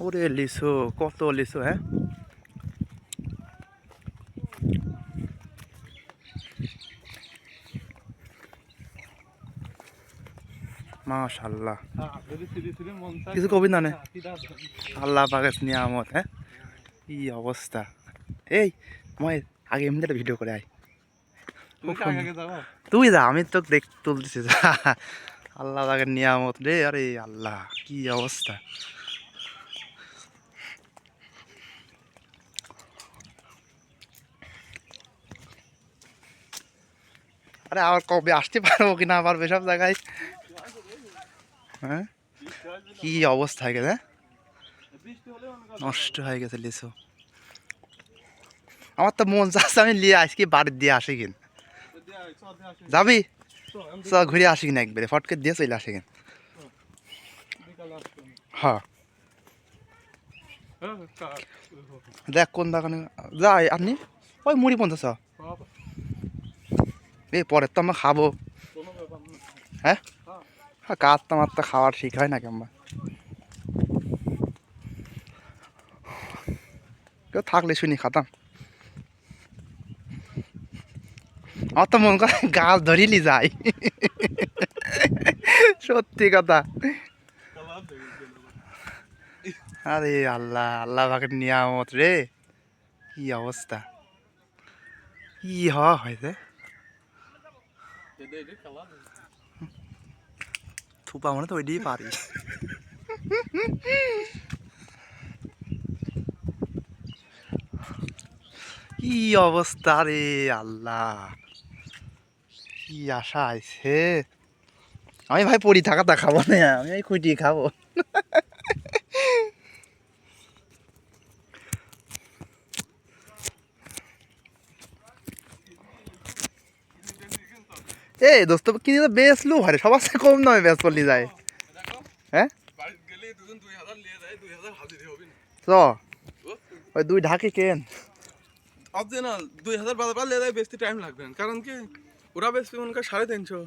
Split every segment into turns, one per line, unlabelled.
ওরে লিচু, কত লিচু! হ্যাঁ, মাশাআল্লাহ। কিছু কবি না নে, আল্লাহ পাকের নিয়ামত। হ্যাঁ, কি অবস্থা! এই মই আগে এমনি একটা ভিডিও করে আয়। তুই যা, আমি তো দেখ তুলতেছি। আল্লাহ পাকের নিয়ামত রে, আরে আল্লাহ কি অবস্থা! আরে আবার কবে আসতে পারবো কিনা আবার বেসব জায়গায়। হ্যাঁ, কি অবস্থা হয়ে গেছে! নষ্ট হয়ে গেছে লিচু। আমার তো মন চাচ্ছে আমি নিয়ে আসি, বাড়ির দিয়ে আসি কিন। যাবি? চ ঘুরে আসি কিনা একবারে, ফটকে দিয়ে চলে আসি কিন। হ্যাঁ, দেখ কোন দোকানে যাই আপনি। ওই মুড়ি 50। এই পরে তো আমরা খাবো। হ্যাঁ, কাঁদতে মারতে খাওয়ার ঠিক হয় না কেমন? কেউ থাকলে শুনি খাতাম। আমার তো মন করে গাছ ধরিলি যায়। সত্যি কথা। আরে আল্লাহ, আল্লাহ পাকের নিয়ামত রে, কি অবস্থা! কি হওয়া হয়েছে! থুপা মনে তো ওইটাই পারি। কি অবস্থা রে আল্লাহ! কি আশা আছে! আমি ভাই পড়ি থাকাটা খাবো না, আমি এই খুঁটি খাবো। এই দোস্ত কিনে তো বেচলু ভারে, সবার সাথে কম দামে বেচ করলি যায়। হ্যাঁ, চ ওই 2 ঢাকি কেন
অরিজিনাল 2000 বাজার লে যায়, বেচতে টাইম লাগবে না। কারণ কি ওরা বেচবে মনে করে 350।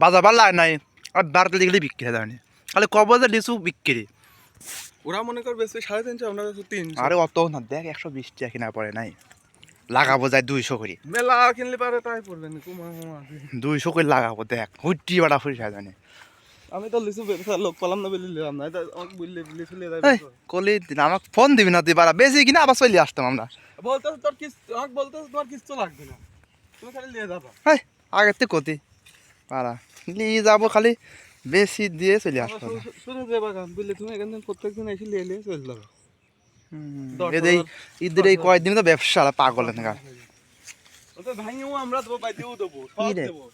বাজার বার লাগে নাই, আর বারতে গেলে বিক্রি হয় জানি খালি কবজে লিচু বিক্রি।
ওরা মনে করে বেচবে 350, আমরা বেচবো 300।
আরে অত না, দেখ 120 টাকা কিনা পড়ে নাই, লাগাবো যায় 200 করে।
মেলা কিনলে পারে তাই পড়বে না, কুমা কুমা
200 করে লাগাবো, দেখ হুটি বাড়া ফুরি হয় জানি।
আমি তো লিচু বেচা লোক পালাম না, বলে নিলাম না। এটা আমাকে বললে লিচু লিয়ে
এই
যাবে।
কলি আমাকে ফোন দিবি না তুই, বাড়া বেশি কিনা আবার চলে আসতাম আমরা।
বলতে তোর কিস, আমাকে বলতে তোমার কিছু লাগবে না, তুমি খালি নিয়ে যাবা।
হ্যাঁ, আগের থেকে কতি বাড়া নিয়ে যাবো, খালি বেশি দিয়ে চলে আসবো।
শুনে যে বাগান বুঝলে, তুমি এখান থেকে প্রত্যেকদিন এসে নিয়ে নিয়ে চলে যাবে।
এই ঈদের এই কয়েকদিন তো ব্যবসা পাগল না।
ওটা ভাঙিও আমরা দেবো, বাইতেও দেবো, সব দেবো।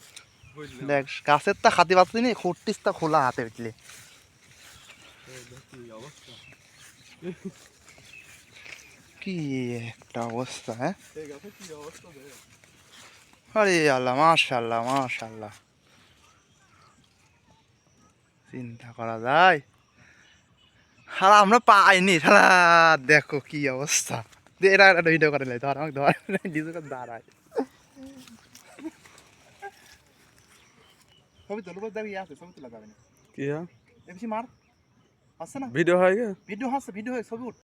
দেখ গাছের তা খাতে পাচ্ছি নি, খুঁটিস তা খোলা হাতে উঠলে। কি একটা অবস্থা! হ্যাঁ, আরে আল্লাহ, মাশাআল্লাহ মাশাআল্লাহ, চিন্তা করা যায়। আর আমরা পাইনি শালা, দেখো কি অবস্থা! এরা একটা ভিডিও করে ধর আমাকে, ধর ডিজে করে দাঁড়ায়। ছবি তোর উপর দাঁড়িয়ে আছে, ছবি তোলা যাবে না।
কি
এ বেশি মার আসছে না,
ভিডিও হয় গে?
ভিডিও হচ্ছে, ভিডিও হয়, ছবি উঠ।